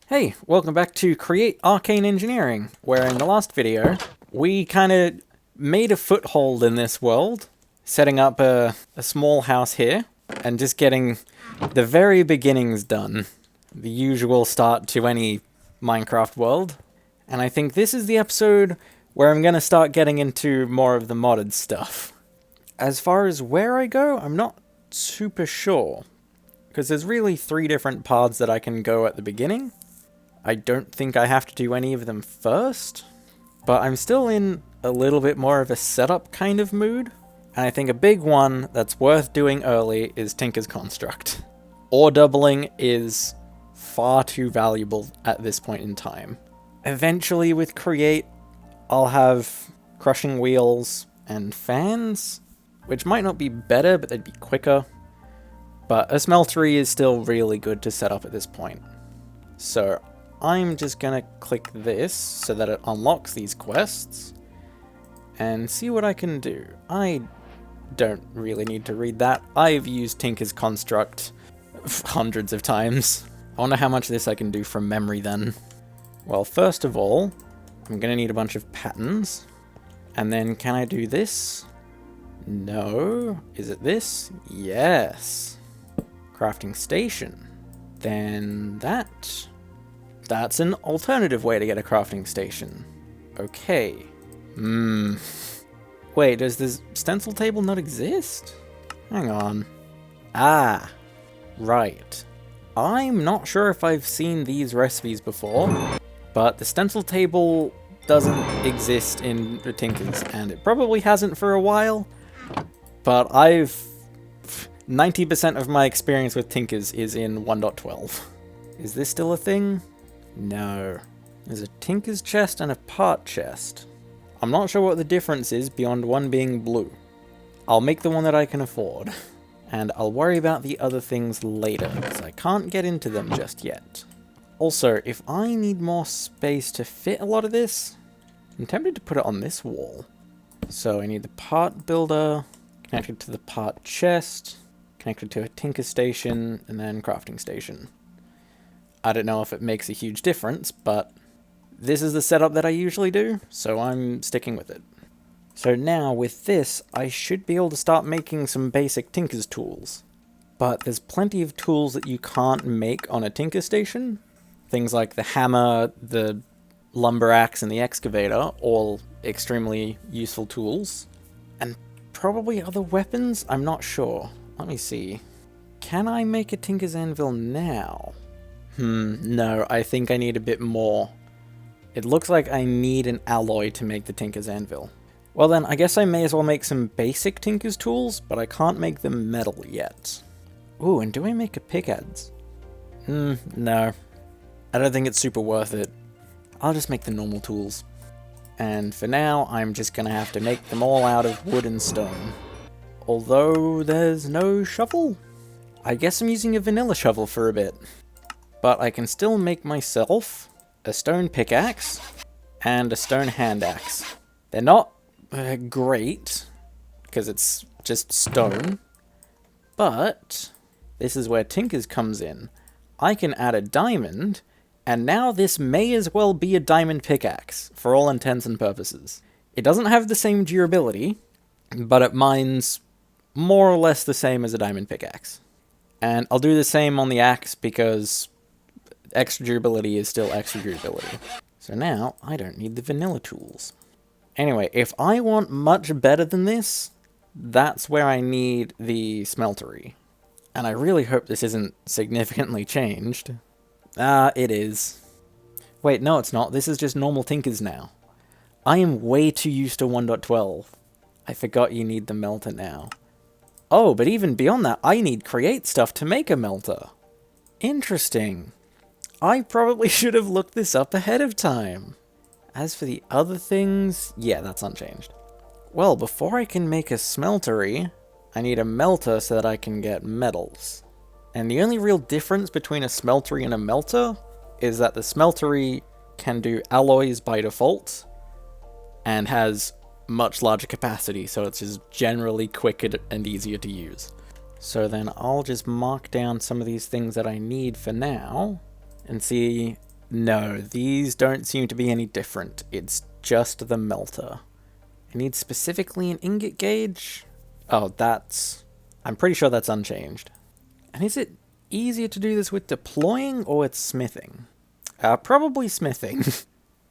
Hey, welcome back to Create Arcane Engineering, where in the last video, we kind of made a foothold in this world, setting up a small house here, and just getting the very beginnings done. The usual start to any Minecraft world. And I think this is the episode where I'm going to start getting into more of the modded stuff. As far as where I go, I'm not super sure, because there's really 3 different paths that I can go at the beginning. I don't think I have to do any of them first, but I'm still in a little bit more of a setup kind of mood, and I think a big one that's worth doing early is Tinker's Construct. Ore doubling is far too valuable at this point in time. Eventually with Create, I'll have crushing wheels and fans, which might not be better, but they'd be quicker. But a smeltery is still really good to set up at this point. So I'm just gonna click this so that it unlocks these quests and see what I can do. I don't really need to read that. I've used Tinker's Construct hundreds of times. I wonder how much of this I can do from memory then. Well, first of all, I'm gonna need a bunch of patterns. And then can I do this? No. Is it this? Yes. Crafting station. Then that. That's an alternative way to get a crafting station. Okay. Wait, does this stencil table not exist? Hang on. Ah. Right. I'm not sure if I've seen these recipes before, but the stencil table doesn't exist in the Tinker's, and it probably hasn't for a while, but 90% of my experience with Tinker's is in 1.12. Is this still a thing? No. There's a Tinker's chest and a part chest. I'm not sure what the difference is beyond one being blue. I'll make the one that I can afford. And I'll worry about the other things later, because I can't get into them just yet. Also, if I need more space to fit a lot of this, I'm tempted to put it on this wall. So I need the part builder, connected to the part chest, connected to a Tinker station, and then crafting station. I don't know if it makes a huge difference, but this is the setup that I usually do, so I'm sticking with it. So now, with this, I should be able to start making some basic Tinker's tools. But there's plenty of tools that you can't make on a Tinker station. Things like the hammer, the lumber axe, and the excavator, all extremely useful tools. And probably other weapons? I'm not sure. Let me see. Can I make a Tinker's anvil now? No, I think I need a bit more. It looks like I need an alloy to make the Tinker's anvil. Well then, I guess I may as well make some basic Tinker's tools, but I can't make them metal yet. Ooh, and do I make a pickaxe? No. I don't think it's super worth it. I'll just make the normal tools. And for now, I'm just gonna have to make them all out of wood and stone. Although there's no shovel? I guess I'm using a vanilla shovel for a bit. But I can still make myself a stone pickaxe and a stone hand axe. They're not great, because it's just stone, but this is where Tinker's comes in. I can add a diamond, and now this may as well be a diamond pickaxe, for all intents and purposes. It doesn't have the same durability, but it mines more or less the same as a diamond pickaxe. And I'll do the same on the axe, because extra durability is still extra durability. So now, I don't need the vanilla tools. Anyway, if I want much better than this, that's where I need the smeltery. And I really hope this isn't significantly changed. It is. Wait, no it's not. This is just normal Tinker's now. I am way too used to 1.12. I forgot you need the melter now. Oh, but even beyond that, I need Create stuff to make a melter. Interesting. I probably should have looked this up ahead of time. As for the other things, yeah, that's unchanged. Well, before I can make a smeltery, I need a melter so that I can get metals. And the only real difference between a smeltery and a melter is that the smeltery can do alloys by default and has much larger capacity, so it's just generally quicker and easier to use. So then I'll just mark down some of these things that I need for now and see No, these don't seem to be any different. It's just the melter. I need specifically an ingot gauge. Oh, I'm pretty sure that's unchanged. And is it easier to do this with deploying or with smithing? Probably smithing.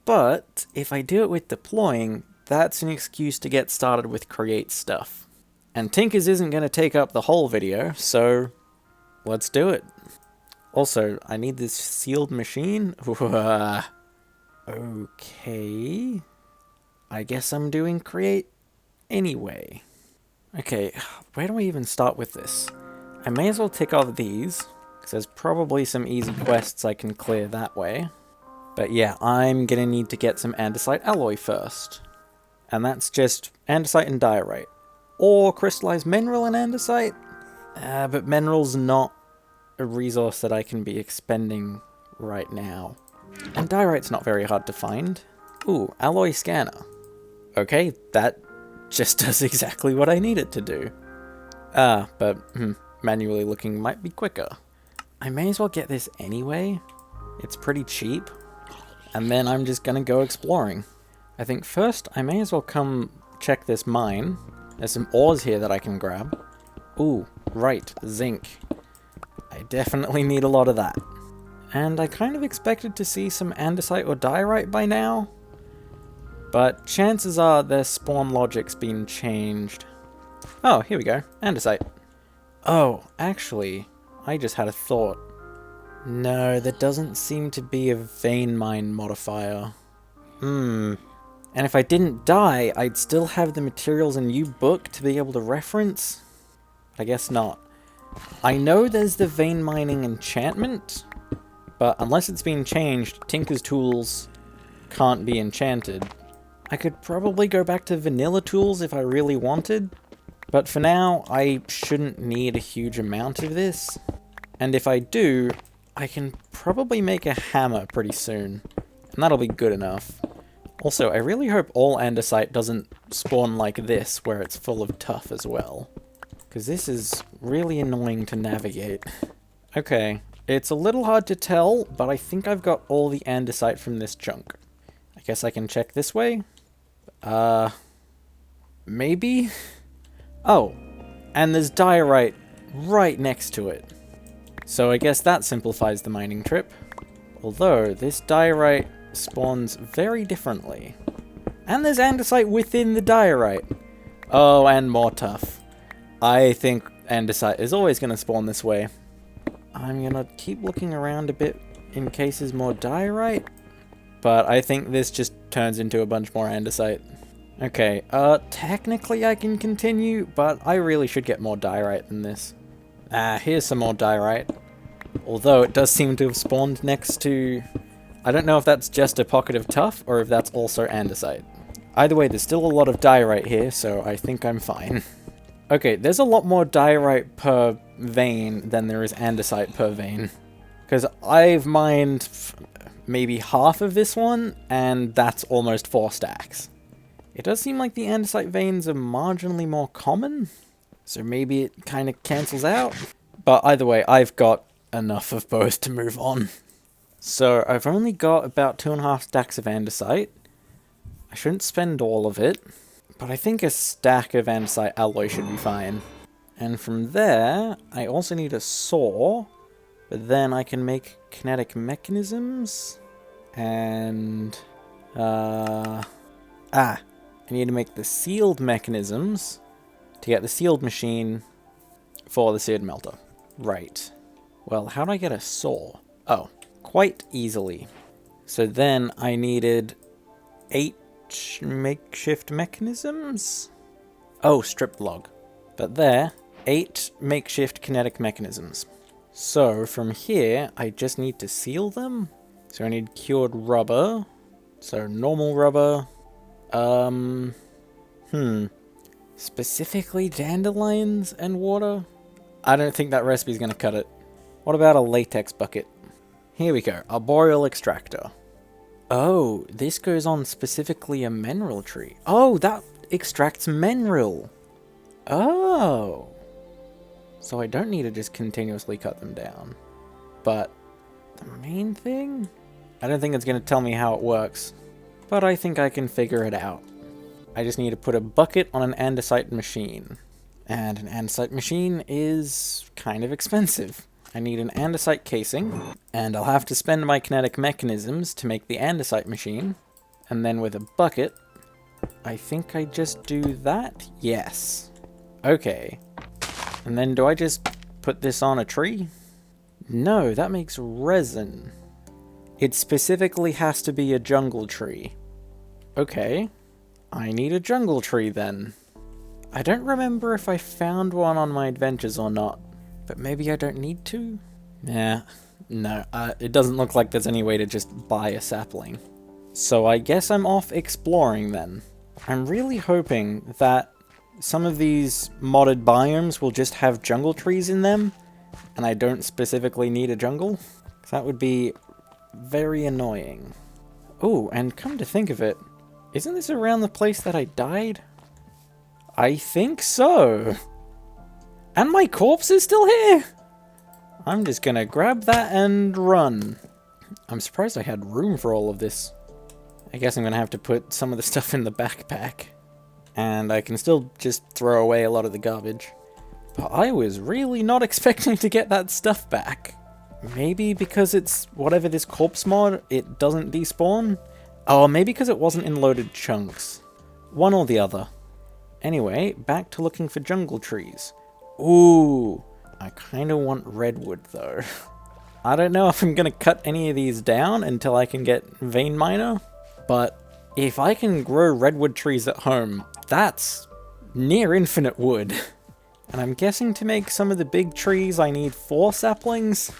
But if I do it with deploying, that's an excuse to get started with create stuff. And Tinkers isn't going to take up the whole video, so let's do it. Also, I need this sealed machine. Okay. I guess I'm doing create anyway. Okay, where do I even start with this? I may as well tick off these, because there's probably some easy quests I can clear that way. But yeah, I'm gonna need to get some andesite alloy first. And that's just andesite and diorite. Or crystallized mineral and andesite. But mineral's not a resource that I can be expending right now. And diorite's not very hard to find. Ooh, alloy scanner. Okay, that just does exactly what I need it to do. But manually looking might be quicker. I may as well get this anyway. It's pretty cheap. And then I'm just gonna go exploring. I think first I may as well come check this mine. There's some ores here that I can grab. Ooh, right, zinc. I definitely need a lot of that. And I kind of expected to see some andesite or diorite by now. But chances are their spawn logic's been changed. Oh, here we go. Andesite. Oh, actually, I just had a thought. No, there doesn't seem to be a vein mine modifier. And if I didn't die, I'd still have the materials in U-Book to be able to reference? I guess not. I know there's the vein mining enchantment, but unless it's been changed, Tinker's tools can't be enchanted. I could probably go back to vanilla tools if I really wanted, but for now, I shouldn't need a huge amount of this. And if I do, I can probably make a hammer pretty soon, and that'll be good enough. Also, I really hope all andesite doesn't spawn like this, where it's full of tuff as well. Because this is really annoying to navigate. Okay, it's a little hard to tell, but I think I've got all the andesite from this chunk. I guess I can check this way? Maybe? Oh, and there's diorite right next to it. So I guess that simplifies the mining trip. Although, this diorite spawns very differently. And there's andesite within the diorite. Oh, and more tuff. I think andesite is always going to spawn this way. I'm going to keep looking around a bit in case there's more diorite. But I think this just turns into a bunch more andesite. Okay, technically I can continue, but I really should get more diorite than this. Here's some more diorite. Although it does seem to have spawned next to... I don't know if that's just a pocket of tuff, or if that's also andesite. Either way, there's still a lot of diorite here, so I think I'm fine. Okay, there's a lot more diorite per vein than there is andesite per vein. Because I've mined maybe half of this one, and that's almost 4 stacks. It does seem like the andesite veins are marginally more common, so maybe it kind of cancels out. But either way, I've got enough of both to move on. So I've only got about 2.5 stacks of andesite. I shouldn't spend all of it, but I think a stack of andesite alloy should be fine. And from there, I also need a saw, but then I can make kinetic mechanisms, and I need to make the sealed mechanisms to get the sealed machine for the seared melter. Right. Well, how do I get a saw? Oh, quite easily. So then I needed 8 makeshift mechanisms? Oh, strip log. But there, 8 makeshift kinetic mechanisms. So from here, I just need to seal them. So I need cured rubber. So normal rubber. Specifically dandelions and water? I don't think that recipe's gonna cut it. What about a latex bucket? Here we go, arboreal extractor. Oh, this goes on specifically a mineral tree. Oh, that extracts mineral. Oh. So I don't need to just continuously cut them down. But the main thing? I don't think it's going to tell me how it works, but I think I can figure it out. I just need to put a bucket on an andesite machine. And an andesite machine is kind of expensive. I need an andesite casing, and I'll have to spend my kinetic mechanisms to make the andesite machine. And then with a bucket, I think I just do that? Yes. Okay. And then do I just put this on a tree? No, that makes resin. It specifically has to be a jungle tree. Okay. I need a jungle tree then. I don't remember if I found one on my adventures or not, but maybe I don't need to? Yeah, no, it doesn't look like there's any way to just buy a sapling. So I guess I'm off exploring then. I'm really hoping that some of these modded biomes will just have jungle trees in them, and I don't specifically need a jungle. That would be very annoying. Oh, and come to think of it, isn't this around the place that I died? I think so. And my corpse is still here. I'm just gonna grab that and run. I'm surprised I had room for all of this. I guess I'm gonna have to put some of the stuff in the backpack. And I can still just throw away a lot of the garbage. But I was really not expecting to get that stuff back. Maybe because it's whatever this corpse mod, it doesn't despawn? Oh, maybe because it wasn't in loaded chunks. One or the other. Anyway, back to looking for jungle trees. Ooh, I kind of want redwood though. I don't know if I'm going to cut any of these down until I can get vein miner, but if I can grow redwood trees at home, that's near infinite wood. And I'm guessing to make some of the big trees I need 4 saplings.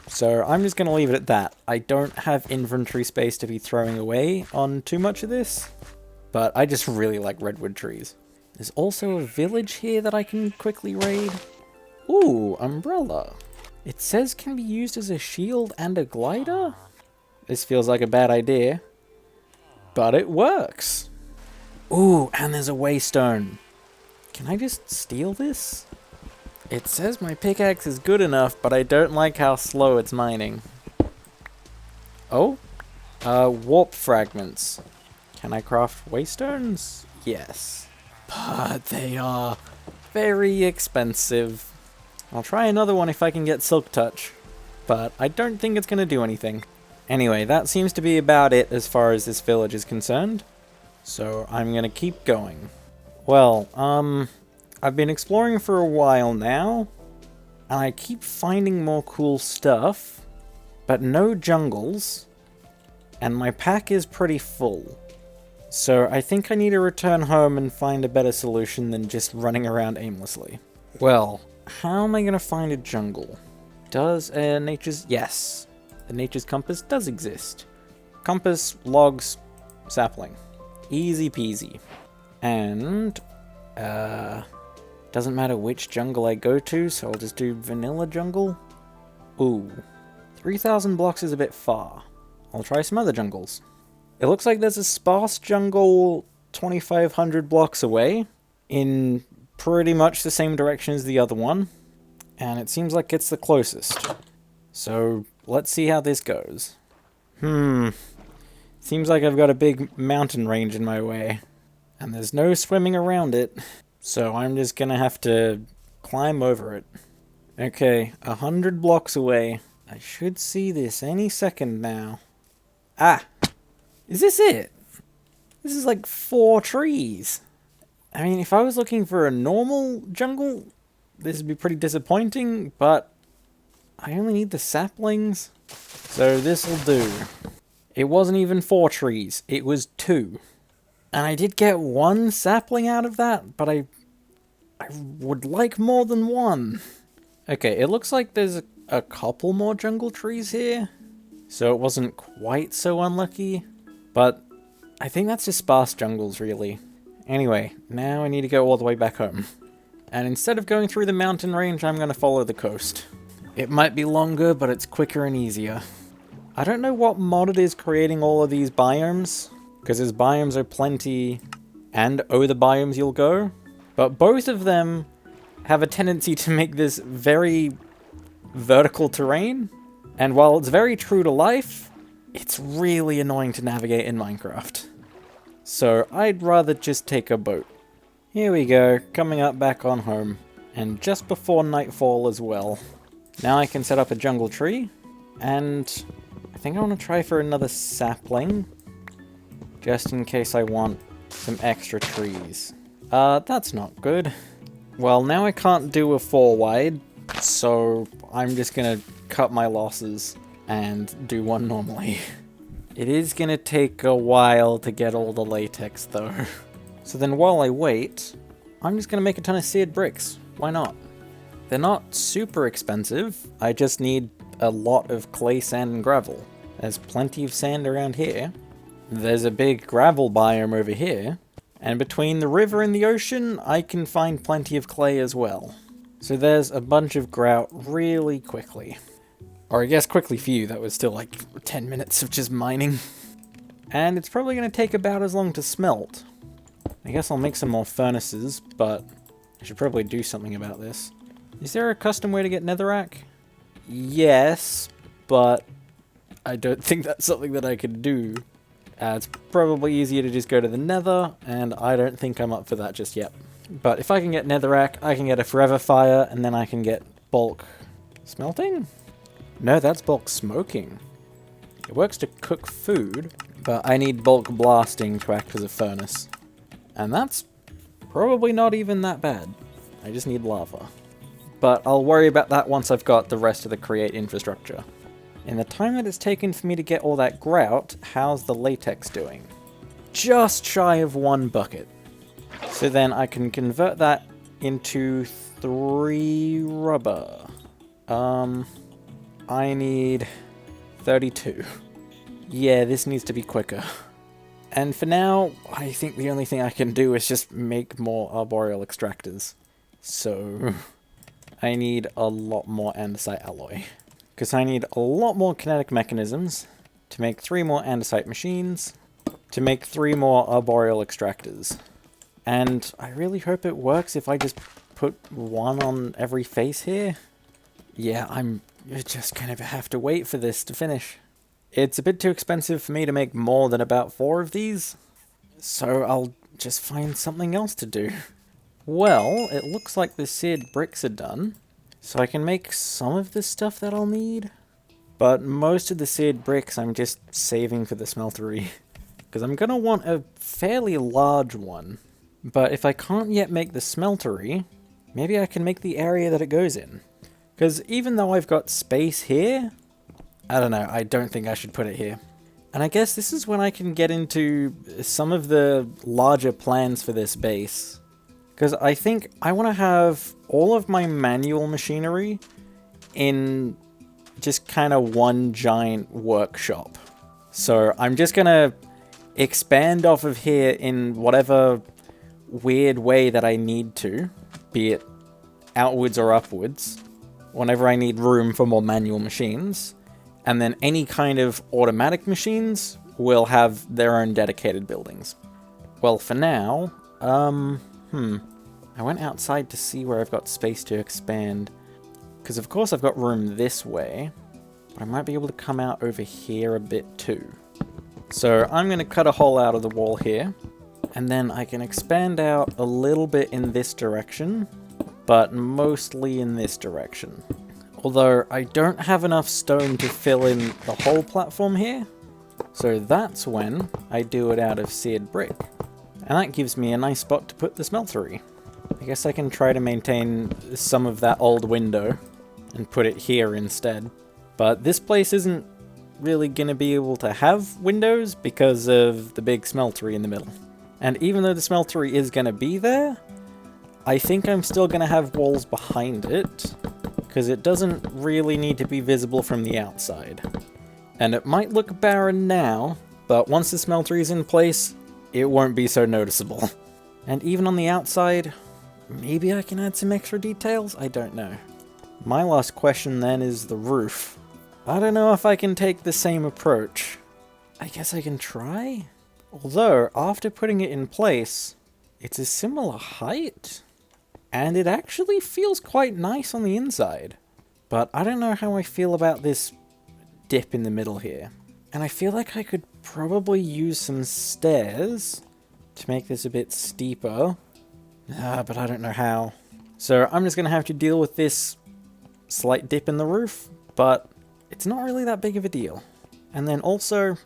So I'm just going to leave it at that. I don't have inventory space to be throwing away on too much of this, but I just really like redwood trees. There's also a village here that I can quickly raid. Ooh, umbrella. It says can be used as a shield and a glider? This feels like a bad idea, but it works. Ooh, and there's a waystone. Can I just steal this? It says my pickaxe is good enough, but I don't like how slow it's mining. Oh? Warp fragments. Can I craft waystones? Yes. But they are very expensive. I'll try another one if I can get Silk Touch, but I don't think it's going to do anything. Anyway, that seems to be about it as far as this village is concerned. So I'm going to keep going. Well, I've been exploring for a while now, and I keep finding more cool stuff, but no jungles, and my pack is pretty full. So I think I need to return home and find a better solution than just running around aimlessly. Well, how am I going to find a jungle? Does nature's... Yes, the nature's compass does exist. Compass, logs, sapling. Easy peasy. And, doesn't matter which jungle I go to, so I'll just do vanilla jungle. Ooh, 3,000 blocks is a bit far. I'll try some other jungles. It looks like there's a sparse jungle 2,500 blocks away, in pretty much the same direction as the other one, and it seems like it's the closest. So, let's see how this goes. Seems like I've got a big mountain range in my way, and there's no swimming around it, so I'm just gonna have to climb over it. Okay, 100 blocks away. I should see this any second now. Ah! Is this it? This is like 4 trees. I mean, if I was looking for a normal jungle, this would be pretty disappointing, but I only need the saplings, so this'll do. It wasn't even 4 trees, it was 2. And I did get 1 sapling out of that, but I would like more than 1. Okay, it looks like there's a couple more jungle trees here, so it wasn't quite so unlucky, but I think that's just sparse jungles, really. Anyway, now I need to go all the way back home. And instead of going through the mountain range, I'm going to follow the coast. It might be longer, but it's quicker and easier. I don't know what mod it is creating all of these biomes, because his biomes are plenty, and oh the biomes you'll go, but both of them have a tendency to make this very vertical terrain, and while it's very true to life, it's really annoying to navigate in Minecraft. So I'd rather just take a boat. Here we go, coming up back on home. And just before nightfall as well. Now I can set up a jungle tree. And I think I want to try for another sapling. Just in case I want some extra trees. That's not good. Well, now I can't do a 4 wide. So I'm just gonna cut my losses and do one normally. It is gonna take a while to get all the latex though. So then while I wait, I'm just gonna make a ton of seared bricks. Why not? They're not super expensive. I just need a lot of clay, sand, and gravel. There's plenty of sand around here. There's a big gravel biome over here. And between the river and the ocean, I can find plenty of clay as well. So there's a bunch of grout really quickly. Or I guess quickly for you, that was still like 10 minutes of just mining. And it's probably going to take about as long to smelt. I guess I'll make some more furnaces, but I should probably do something about this. Is there a custom way to get netherrack? Yes, but I don't think that's something that I could do. It's probably easier to just go to the nether, and I don't think I'm up for that just yet. But if I can get netherrack, I can get a forever fire, and then I can get bulk smelting? No, that's bulk smoking. It works to cook food, but I need bulk blasting to act as a furnace. And that's probably not even that bad. I just need lava. But I'll worry about that once I've got the rest of the create infrastructure. In the time that it's taken for me to get all that grout, how's the latex doing? Just shy of 1 bucket. So then I can convert that into 3 rubber. I need 32. Yeah, this needs to be quicker. And for now, I think the only thing I can do is just make more arboreal extractors. So I need a lot more andesite alloy. Because I need a lot more kinetic mechanisms to make 3 more andesite machines, to make 3 more arboreal extractors. And I really hope it works if I just put 1 on every face here. Yeah, I'm just gonna have to wait for this to finish. It's a bit too expensive for me to make more than about 4 of these, so I'll just find something else to do. Well, it looks like the seared bricks are done. So I can make some of the stuff that I'll need, but most of the seared bricks I'm just saving for the smeltery, because I'm going to want a fairly large one. But if I can't yet make the smeltery, maybe I can make the area that it goes in. Because even though I've got space here, I don't know, I don't think I should put it here. And I guess this is when I can get into some of the larger plans for this base. Because I think I want to have all of my manual machinery in just kind of one giant workshop. So I'm just going to expand off of here in whatever weird way that I need to, be it outwards or upwards, whenever I need room for more manual machines. And then any kind of automatic machines will have their own dedicated buildings. Well, for now, I went outside to see where I've got space to expand. Because of course I've got room this way, but I might be able to come out over here a bit too. So I'm going to cut a hole out of the wall here, and then I can expand out a little bit in this direction, but mostly in this direction. Although I don't have enough stone to fill in the whole platform here, so that's when I do it out of seared brick. And that gives me a nice spot to put the smeltery. I guess I can try to maintain some of that old window and put it here instead. But this place isn't really going to be able to have windows because of the big smeltery in the middle. And even though the smeltery is going to be there, I think I'm still going to have walls behind it, because it doesn't really need to be visible from the outside. And it might look barren now, but once the smeltery is in place, it won't be so noticeable. And even on the outside, maybe I can add some extra details? I don't know. My last question then is the roof. I don't know if I can take the same approach. I guess I can try? Although, after putting it in place, it's a similar height. And it actually feels quite nice on the inside. But I don't know how I feel about this dip in the middle here. And I feel like I could probably use some stairs to make this a bit steeper. But I don't know how. So I'm just going to have to deal with this slight dip in the roof, but it's not really that big of a deal. And then also,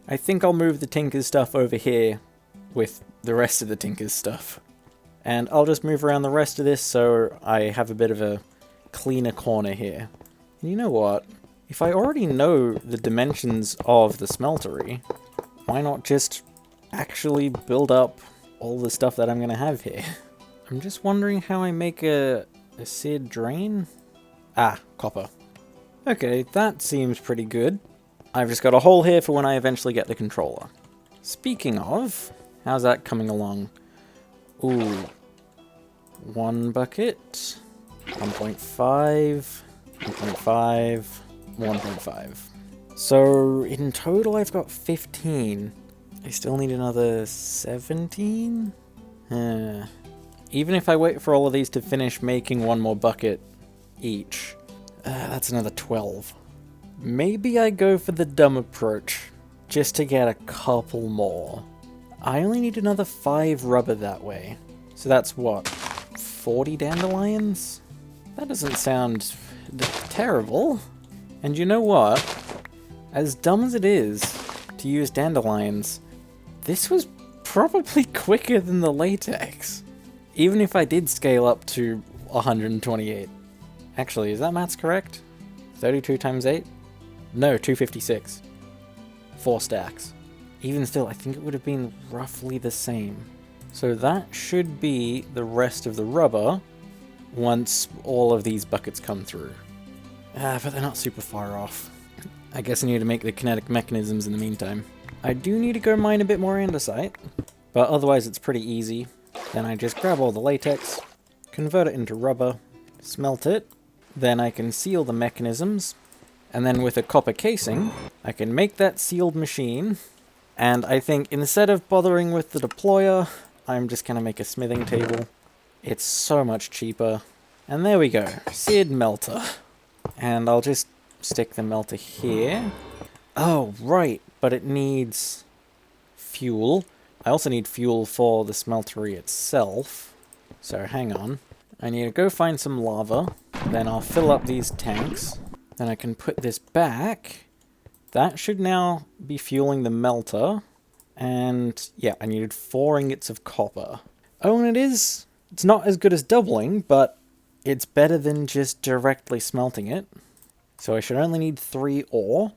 I think I'll move the Tinker's stuff over here with the rest of the Tinker's stuff. And I'll just move around the rest of this so I have a bit of a cleaner corner here. And you know what? If I already know the dimensions of the smeltery, why not just actually build up all the stuff that I'm going to have here? I'm just wondering how I make a seared drain? Ah, copper. Okay, that seems pretty good. I've just got a hole here for when I eventually get the controller. Speaking of, how's that coming along? Ooh. 1 bucket. 1.5. 1.5. 1.5. So, in total I've got 15. I still need another 17? Even if I wait for all of these to finish making 1 more bucket each, that's another 12. Maybe I go for the dumb approach, just to get a couple more. I only need another 5 rubber that way. So that's what, 40 dandelions? That doesn't sound terrible. And you know what? As dumb as it is to use dandelions, this was probably quicker than the latex. Even if I did scale up to 128. Actually, is that maths correct? 32 times 8? No, 256. 4 stacks. Even still, I think it would have been roughly the same. So that should be the rest of the rubber once all of these buckets come through. But they're not super far off. I guess I need to make the kinetic mechanisms in the meantime. I do need to go mine a bit more andesite, but otherwise it's pretty easy. Then I just grab all the latex, convert it into rubber, smelt it, then I can seal the mechanisms, and then with a copper casing, I can make that sealed machine, and I think instead of bothering with the deployer, I'm just going to make a smithing table. It's so much cheaper. And there we go, seared melter. And I'll just stick the melter here. Oh, right, but it needs fuel. I also need fuel for the smeltery itself. So hang on. I need to go find some lava. Then I'll fill up these tanks. Then I can put this back. That should now be fueling the melter. And yeah, I needed 4 ingots of copper. Oh, and it's not as good as doubling, but it's better than just directly smelting it. So I should only need 3 ore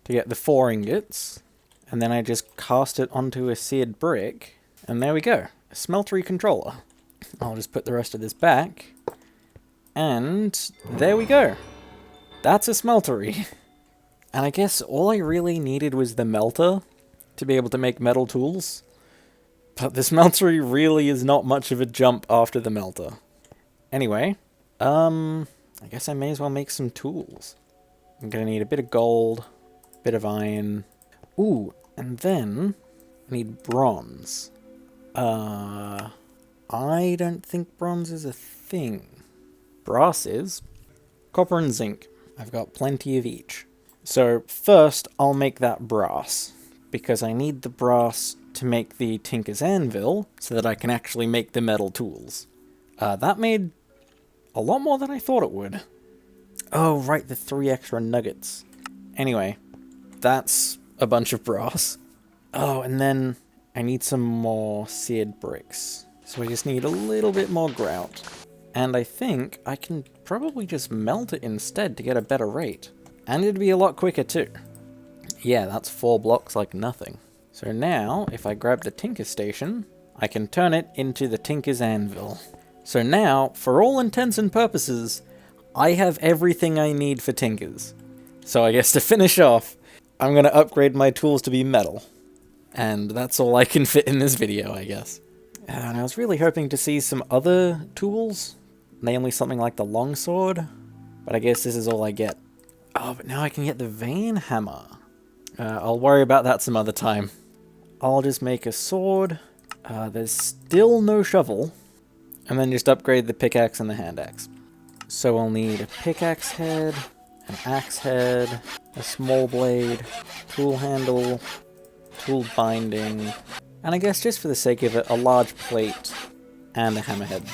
to get the 4 ingots. And then I just cast it onto a seared brick. And there we go. A smeltery controller. I'll just put the rest of this back. And there we go. That's a smeltery. And I guess all I really needed was the melter to be able to make metal tools. But the smeltery really is not much of a jump after the melter. Anyway, I guess I may as well make some tools. I'm gonna need a bit of gold, a bit of iron. Ooh, and then I need bronze. I don't think bronze is a thing. Brass is. Copper and zinc. I've got plenty of each. So first I'll make that brass, because I need the brass to make the Tinker's Anvil so that I can actually make the metal tools. That made a lot more than I thought it would. Oh, right, the 3 extra nuggets. Anyway, that's a bunch of brass. Oh, and then I need some more seared bricks. So I just need a little bit more grout. And I think I can probably just melt it instead to get a better rate. And it'd be a lot quicker too. Yeah, that's 4 blocks like nothing. So now, if I grab the Tinker Station, I can turn it into the Tinker's Anvil. So now, for all intents and purposes, I have everything I need for Tinkers. So I guess to finish off, I'm going to upgrade my tools to be metal. And that's all I can fit in this video, I guess. And I was really hoping to see some other tools, namely something like the longsword, but I guess this is all I get. Oh, but now I can get the vein hammer. I'll worry about that some other time. I'll just make a sword. There's still no shovel. And then just upgrade the pickaxe and the hand axe. So I'll need a pickaxe head, an axe head, a small blade, tool handle, tool binding, and I guess just for the sake of it, a large plate and a hammerhead.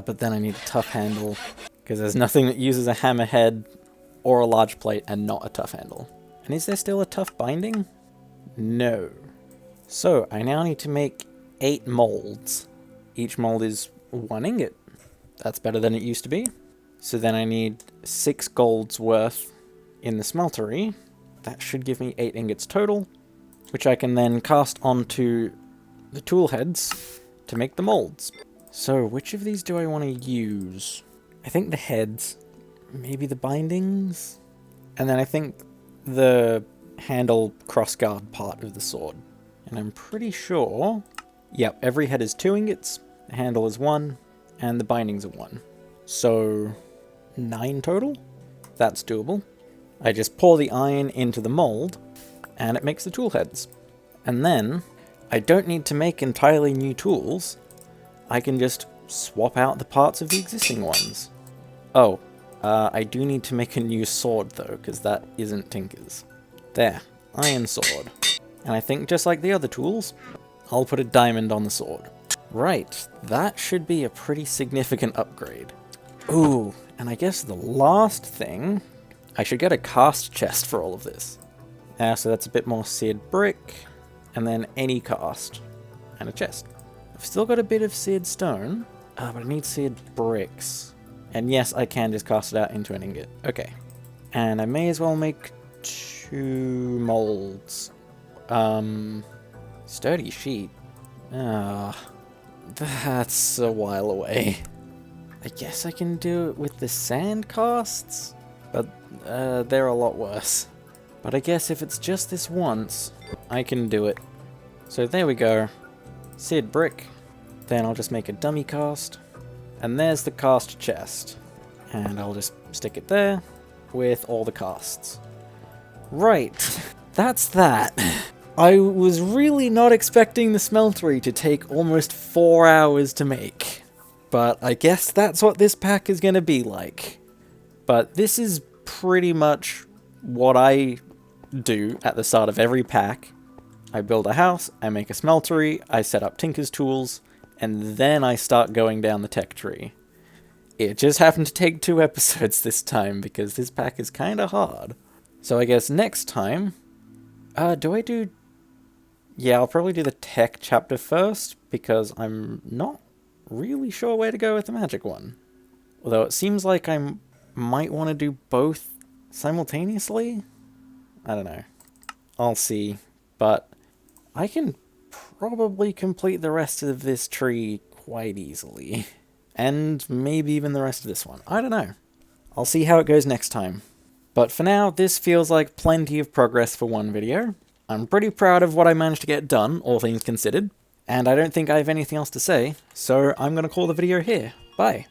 But then I need a tough handle, because there's nothing that uses a hammerhead or a large plate and not a tough handle. And is there still a tough binding? No. So I now need to make 8 molds. Each mold is 1 ingot. That's better than it used to be. So then I need 6 gold's worth in the smeltery. That should give me 8 ingots total, which I can then cast onto the tool heads to make the molds. So which of these do I want to use? I think the heads, maybe the bindings, and then I think the handle crossguard part of the sword. And I'm pretty sure, yep, every head is 2 ingots, the handle is 1, and the bindings are 1. So 9 total? That's doable. I just pour the iron into the mold, and it makes the tool heads. And then, I don't need to make entirely new tools. I can just swap out the parts of the existing ones. Oh, I do need to make a new sword though, because that isn't Tinker's. There, iron sword. And I think just like the other tools, I'll put a diamond on the sword. Right, that should be a pretty significant upgrade. Ooh, and I guess the last thing, I should get a cast chest for all of this. So that's a bit more seared brick, and then any cast, and a chest. I've still got a bit of seared stone, but I need seared bricks. And yes, I can just cast it out into an ingot. Okay. And I may as well make 2 molds. Sturdy sheet. That's a while away. I guess I can do it with the sand casts, but they're a lot worse. But I guess if it's just this once, I can do it. So there we go. Seared brick. Then I'll just make a dummy cast. And there's the cast chest. And I'll just stick it there with all the casts. Right. That's that. I was really not expecting the smeltery to take almost 4 hours to make. But I guess that's what this pack is going to be like. But this is pretty much what I do at the start of every pack. I build a house, I make a smeltery, I set up Tinker's tools, and then I start going down the tech tree. It just happened to take 2 episodes this time, because this pack is kinda hard. So I guess next time... Yeah, I'll probably do the tech chapter first, because I'm not really sure where to go with the magic one. Although it seems like I might want to do both simultaneously? I don't know. I'll see. But I can probably complete the rest of this tree quite easily. And maybe even the rest of this one. I don't know. I'll see how it goes next time. But for now, this feels like plenty of progress for one video. I'm pretty proud of what I managed to get done, all things considered. And I don't think I have anything else to say, so I'm going to call the video here. Bye.